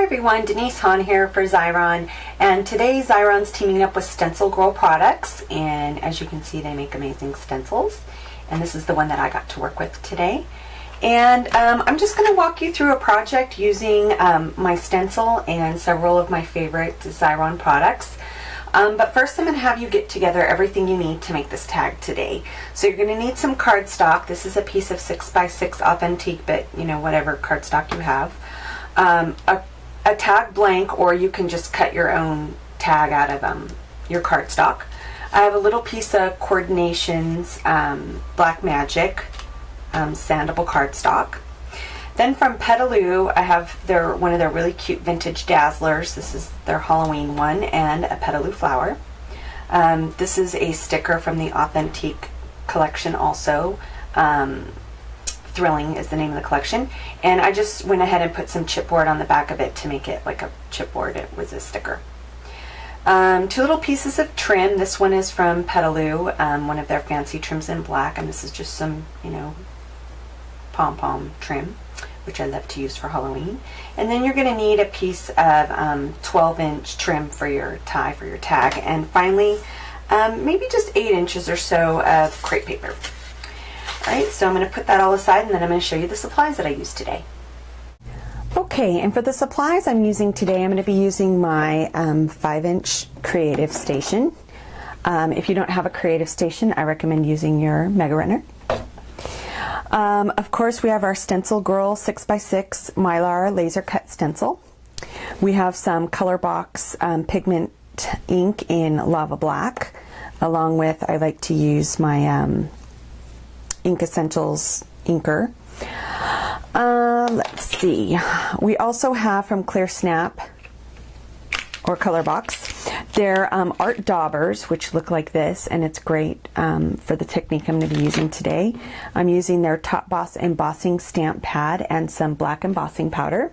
everyone, Denise Hahn here for Xyron, and today Xyron's teaming up with Stencil Girl products, and as you can see they make amazing stencils, and this is the one that I got to work with today. And I'm just going to walk you through a project using my stencil and several of my favorite Xyron products. But first I'm going to have you get together everything you need to make this tag today. So you're going to need some cardstock. This is a piece of 6x6 authentic, but you know, whatever cardstock you have. A tag blank, or you can just cut your own tag out of your cardstock. I have a little piece of Coordinations Black Magic sandable cardstock. Then from Petaloo, I have one of their really cute vintage dazzlers. This is their Halloween one, and a Petaloo flower. This is a sticker from the Authentic collection also. Thrilling is the name of the collection, and I just went ahead and put some chipboard on the back of it to make it like a chipboard. It was a sticker. Two little pieces of trim. This one is from Petaloo, one of their fancy trims in black, and this is just some, you know, pom-pom trim, which I love to use for Halloween. And then you're going to need a piece of 12-inch trim for your tie, for your tag, and finally maybe just 8 inches or so of crepe paper. Alright, so I'm going to put that all aside, and then I'm going to show you the supplies that I used today. Okay, and for the supplies I'm using today, I'm going to be using my 5-inch Creative Station. If you don't have a Creative Station, I recommend using your Mega Runner. Of course, we have our Stencil Girl 6x6 Mylar laser cut stencil. We have some Color Box pigment ink in Lava Black, along with, I like to use my Ink Essentials inker. Let's see. We also have from Clear Snap or Color Box. They're art daubers, which look like this, and it's great for the technique I'm going to be using today. I'm using their Top Boss embossing stamp pad and some black embossing powder.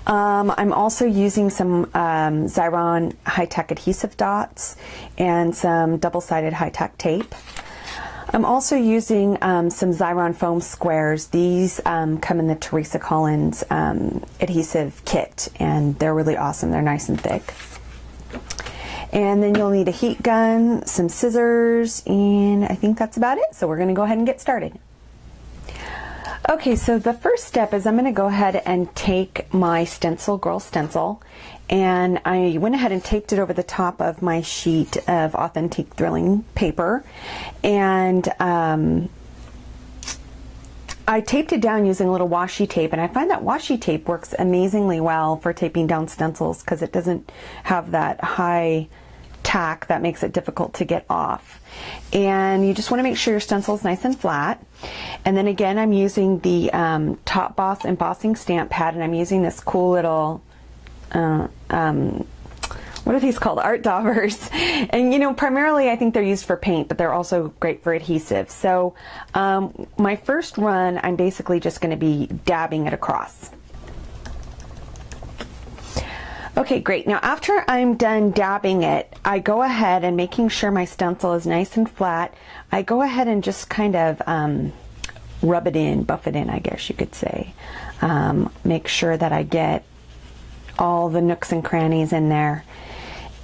I'm also using some Xyron high-tech adhesive dots and some double-sided high-tech tape. I'm also using some Xyron foam squares. These come in the Teresa Collins adhesive kit, and they're really awesome. They're nice and thick. And then you'll need a heat gun, some scissors, and I think that's about it. So we're going to go ahead and get started. Okay, so the first step is I'm going to go ahead and take my Stencil Girl stencil, and I went ahead and taped it over the top of my sheet of Authentic thrilling paper, and I taped it down using a little washi tape, and I find that washi tape works amazingly well for taping down stencils because it doesn't have that high tack that makes it difficult to get off. And you just want to make sure your stencil is nice and flat. And then again, I'm using the Top Boss embossing stamp pad, and I'm using this cool little what are these called? Art daubers. And you know, primarily I think they're used for paint, but they're also great for adhesive. So my first run, I'm basically just going to be dabbing it across. Okay, great. Now after I'm done dabbing it, I go ahead and, making sure my stencil is nice and flat, I go ahead and just kind of rub it in, buff it in, I guess you could say. Make sure that I get all the nooks and crannies in there.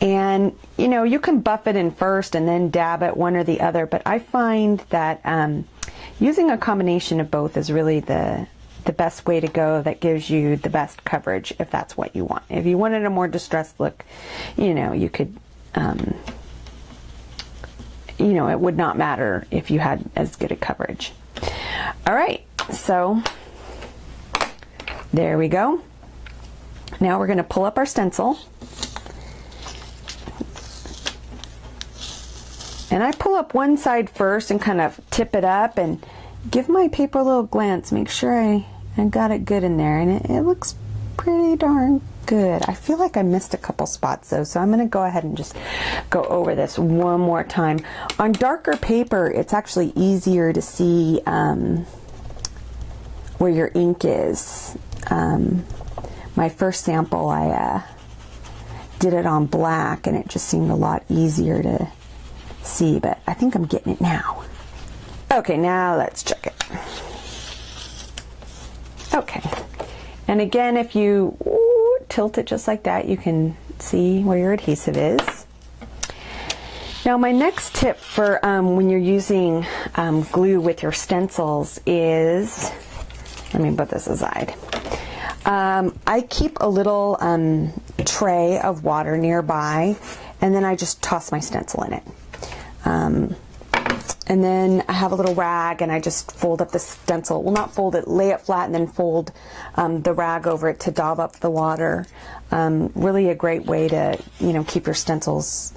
And you know, you can buff it in first and then dab it, one or the other, but I find that using a combination of both is really the best way to go, that gives you the best coverage if that's what you want. If you wanted a more distressed look, you know, you could, you know, it would not matter if you had as good a coverage. All right, so there we go. Now we're going to pull up our stencil. And I pull up one side first and kind of tip it up and give my paper a little glance, make sure I got it good in there, and it looks pretty darn good. I feel like I missed a couple spots though, so I'm going to go ahead and just go over this one more time. On darker paper, it's actually easier to see where your ink is. My first sample, I did it on black, and it just seemed a lot easier to see, but I think I'm getting it now. Okay, now let's check it. Okay, And again, if you tilt it just like that, you can see where your adhesive is. Now my next tip for when you're using glue with your stencils is, let me put this aside. I keep a little tray of water nearby, and then I just toss my stencil in it. And then I have a little rag, and I just fold up the stencil. Well, not fold it, lay it flat, and then fold the rag over it to daub up the water. Really a great way to, keep your stencils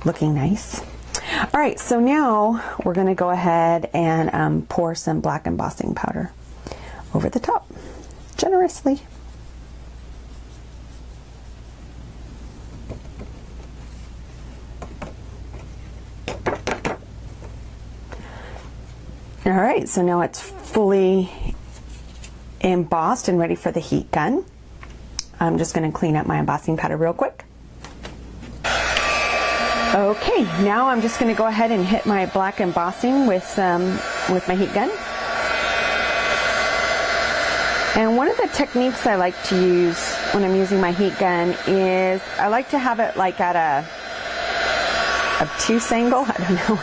looking nice. All right, so now we're going to go ahead and pour some black embossing powder over the top, generously. All right, so now it's fully embossed and ready for the heat gun. I'm just going to clean up my embossing powder real quick. Okay, now I'm just going to go ahead and hit my black embossing with my heat gun. And one of the techniques I like to use when I'm using my heat gun is I like to have it like at a obtuse angle, I don't know,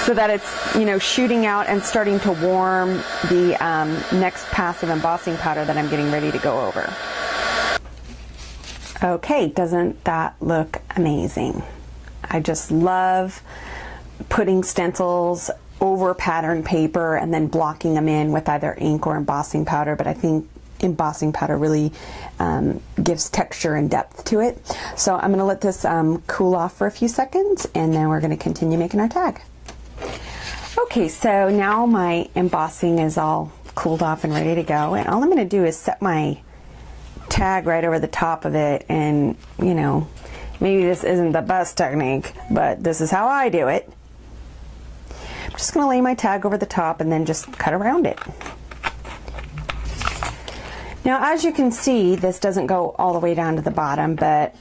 so that it's, shooting out and starting to warm the next pass of embossing powder that I'm getting ready to go over. Okay, doesn't that look amazing? I just love putting stencils over pattern paper and then blocking them in with either ink or embossing powder, but I think embossing powder really gives texture and depth to it. So I'm going to let this cool off for a few seconds, and then we're going to continue making our tag. Okay, so now my embossing is all cooled off and ready to go, and all I'm going to do is set my tag right over the top of it, and maybe this isn't the best technique, but this is how I do it. I'm just going to lay my tag over the top and then just cut around it. Now, as you can see, this doesn't go all the way down to the bottom, but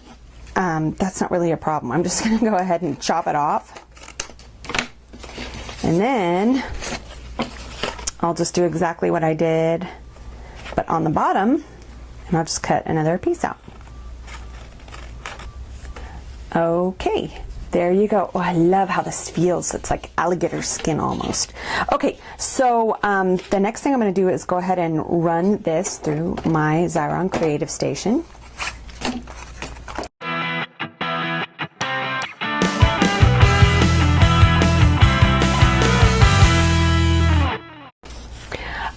that's not really a problem. I'm just going to go ahead and chop it off. And then I'll just do exactly what I did, but on the bottom, and I'll just cut another piece out. Okay, there you go. Oh, I love how this feels. It's like alligator skin almost. Okay, so the next thing I'm going to do is go ahead and run this through my Xyron Creative Station.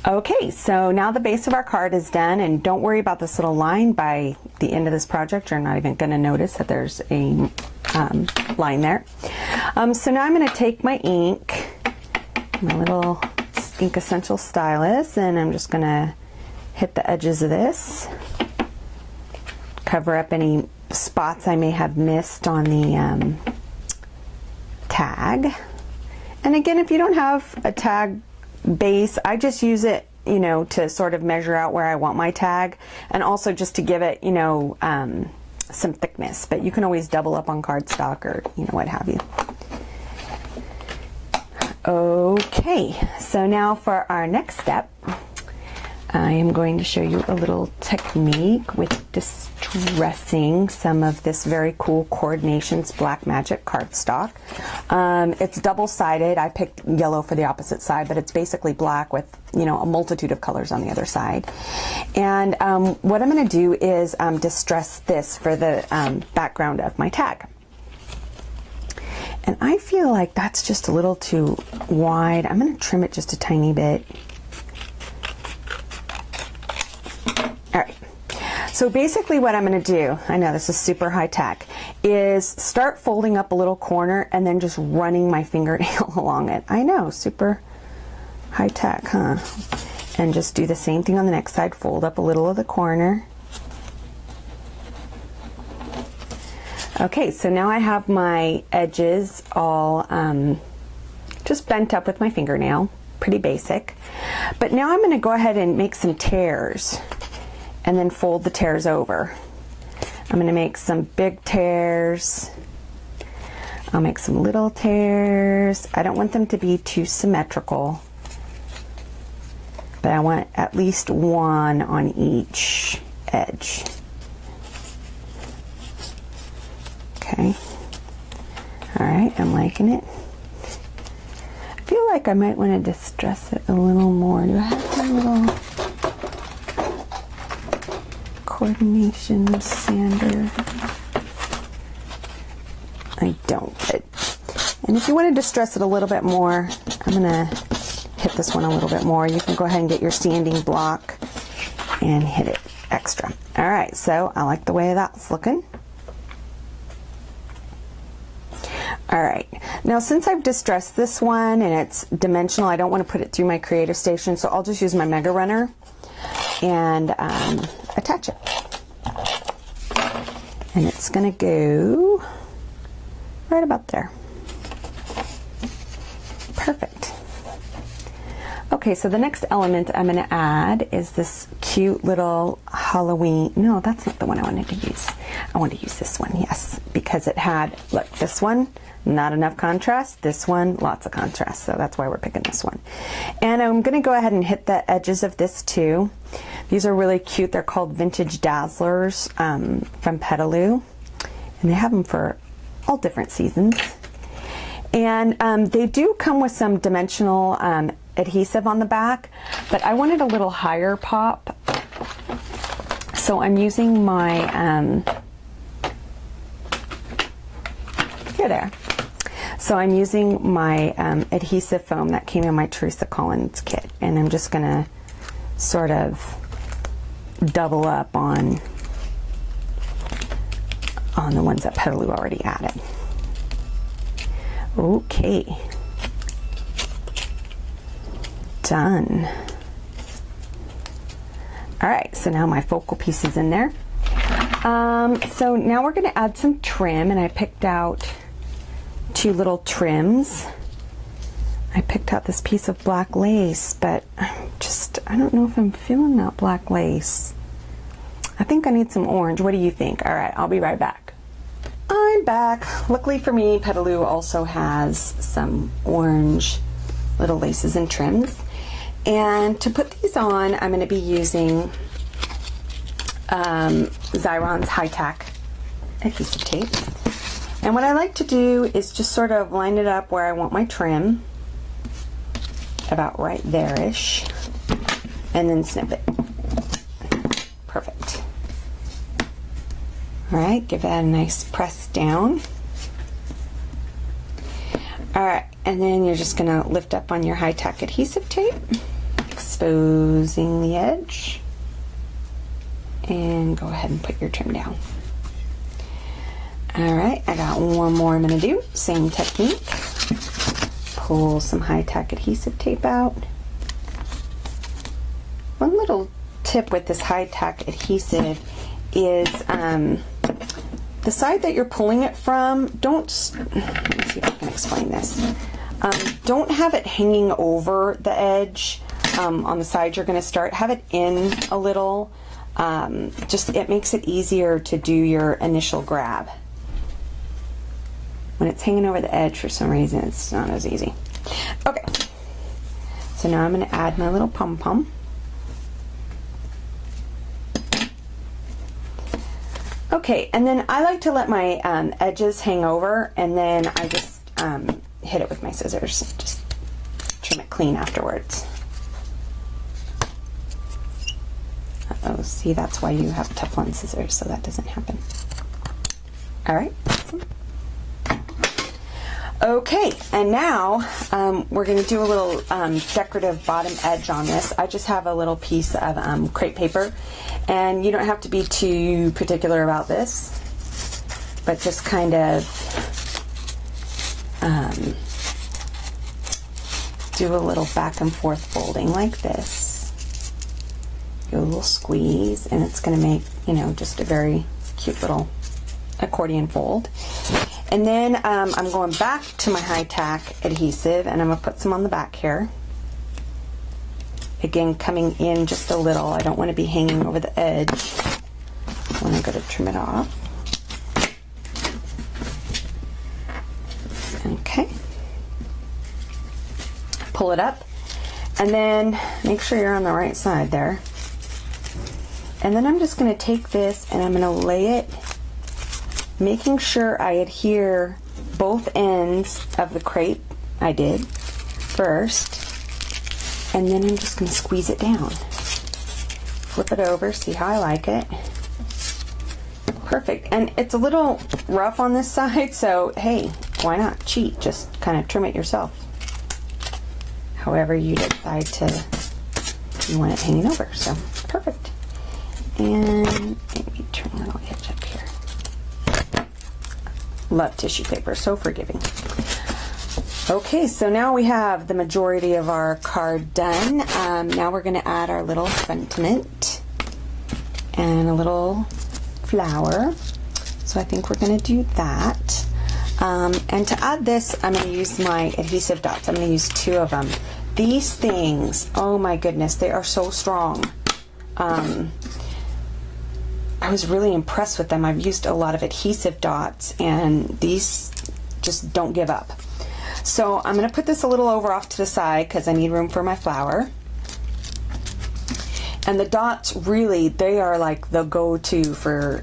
Okay, so now the base of our card is done, and don't worry about this little line. By the end of this project, you're not even going to notice that there's a line there. So now I'm going to take my ink, my little Ink Essential stylus, and I'm just going to hit the edges of this, cover up any spots I may have missed on the tag. And again, if you don't have a tag base, I just use it, to sort of measure out where I want my tag, and also just to give it, some thickness. But you can always double up on cardstock or, what have you. Okay, so now for our next step, I am going to show you a little technique with distressing some of this very cool Coordinations Black Magic cardstock. It's double-sided. I picked yellow for the opposite side, but it's basically black with, a multitude of colors on the other side. And what I'm going to do is distress this for the background of my tag. And I feel like that's just a little too wide. I'm going to trim it just a tiny bit. All right, so basically what I'm going to do, I know this is super high tech, is start folding up a little corner and then just running my fingernail along it. I know, super high tech, huh? And just do the same thing on the next side, fold up a little of the corner. Okay, so now I have my edges all just bent up with my fingernail, pretty basic. But now I'm going to go ahead and make some tears, and then fold the tears over. I'm going to make some big tears. I'll make some little tears. I don't want them to be too symmetrical. but I want at least one on each edge. Okay. All right, I'm liking it. I feel like I might want to distress it a little more. Do I have a little coordination sander? I don't. And if you want to distress it a little bit more, I'm going to hit this one a little bit more. You can go ahead and get your sanding block and hit it extra. All right, so I like the way that's looking. All right, now since I've distressed this one and it's dimensional, I don't want to put it through my Creative Station, so I'll just use my Mega Runner and attach it. And it's going to go right about there. Perfect. Okay, so the next element I'm going to add is this cute little Halloween. No, that's not the one I wanted to use. I want to use this one, yes, because it had, look, this one, not enough contrast. This one, lots of contrast, so that's why we're picking this one. And I'm going to go ahead and hit the edges of this too. These are really cute. They're called Vintage Dazzlers from Petaloo, and they have them for all different seasons. And they do come with some dimensional adhesive on the back, but I wanted a little higher pop, so I'm using my here there. So I'm using my adhesive foam that came in my Teresa Collins kit, and I'm just gonna sort of double up on the ones that Petaloo already added. Okay. Done. All right, so now my focal piece is in there. So now we're going to add some trim, and I picked out 2 little trims. I picked out this piece of black lace, but I don't know if I'm feeling that black lace. I think I need some orange. What do you think? All right, I'll be right back. I'm back. Luckily for me, Petaloo also has some orange little laces and trims. And to put these on, I'm going to be using Xyron's high-tack adhesive tape. And what I like to do is just sort of line it up where I want my trim, about right there-ish, and then snip it. Perfect. All right, give that a nice press down. All right, and then you're just gonna lift up on your high-tack adhesive tape, exposing the edge, and go ahead and put your trim down. All right, I got one more I'm gonna do, same technique. Pull some high-tack adhesive tape out. One little tip with this high-tack adhesive is the side that you're pulling it from, let me see if I can explain this. Don't have it hanging over the edge on the side you're going to start. Have it in a little. It makes it easier to do your initial grab. When it's hanging over the edge, for some reason, it's not as easy. Okay, so now I'm going to add my little pom-pom. Okay, and then I like to let my edges hang over, and then I just hit it with my scissors. Just trim it clean afterwards. Uh-oh, see, that's why you have Teflon scissors, so that doesn't happen. All right. Okay, and now we're going to do a little decorative bottom edge on this. I just have a little piece of crepe paper, and you don't have to be too particular about this, but just kind of do a little back and forth folding like this. Do a little squeeze, and it's going to make, just a very cute little accordion fold. And then I'm going back to my high-tack adhesive, and I'm going to put some on the back here. Again, coming in just a little. I don't want to be hanging over the edge when I go to trim it off. Okay. Pull it up. And then make sure you're on the right side there. And then I'm just going to take this and I'm going to lay it, making sure I adhere both ends of the crepe. I did first. And then I'm just going to squeeze it down. Flip it over, see how I like it. Perfect. And it's a little rough on this side, so hey, why not cheat? Just kind of trim it yourself. However you decide you want it hanging over. So perfect. And maybe turn a little edge up here. Love tissue paper, so forgiving. Okay, so now we have the majority of our card done. Now we're going to add our little sentiment and a little flower. So I think we're going to do that. And to add this, I'm going to use my adhesive dots. I'm going to use 2 of them. These things, oh my goodness, they are so strong. I was really impressed with them. I've used a lot of adhesive dots, and these just don't give up. So I'm going to put this a little over off to the side because I need room for my flower. And the dots, really, they are like the go-to for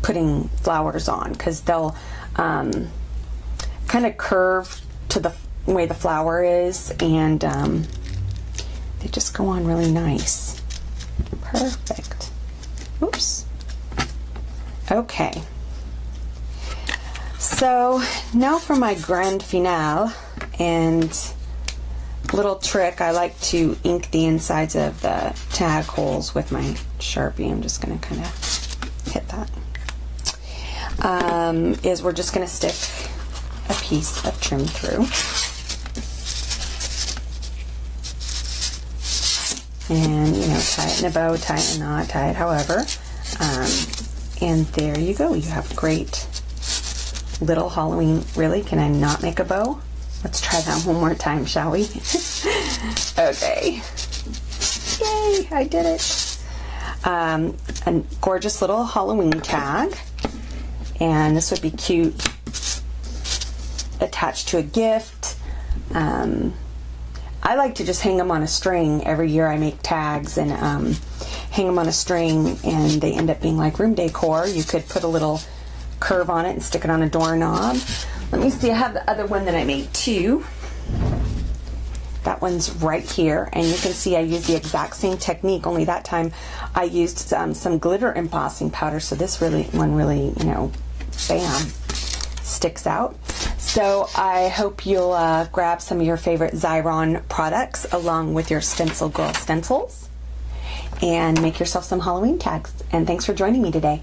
putting flowers on, because they'll kind of curve to the way the flower is, and they just go on really nice. Perfect. Oops. Okay. So now for my grand finale, and little trick, I like to ink the insides of the tag holes with my Sharpie. I'm just going to kind of hit that. Is we're just going to stick a piece of trim through. And, you know, tie it in a bow, tie it in a knot, tie it however. And there you go. You have great little Halloween. Really? Can I not make a bow? Let's try that one more time, shall we? Okay. Yay, I did it. A gorgeous little Halloween tag. And this would be cute attached to a gift. I like to just hang them on a string. Every year I make tags and hang them on a string, and they end up being like room decor. You could put a little curve on it and stick it on a doorknob. Let me see, I have the other one that I made too. That one's right here, and you can see I used the exact same technique, only that time I used some glitter embossing powder, so this one really, you know, bam, sticks out. So I hope you'll grab some of your favorite Xyron products along with your Stencil Girl stencils and make yourself some Halloween tags. And thanks for joining me today.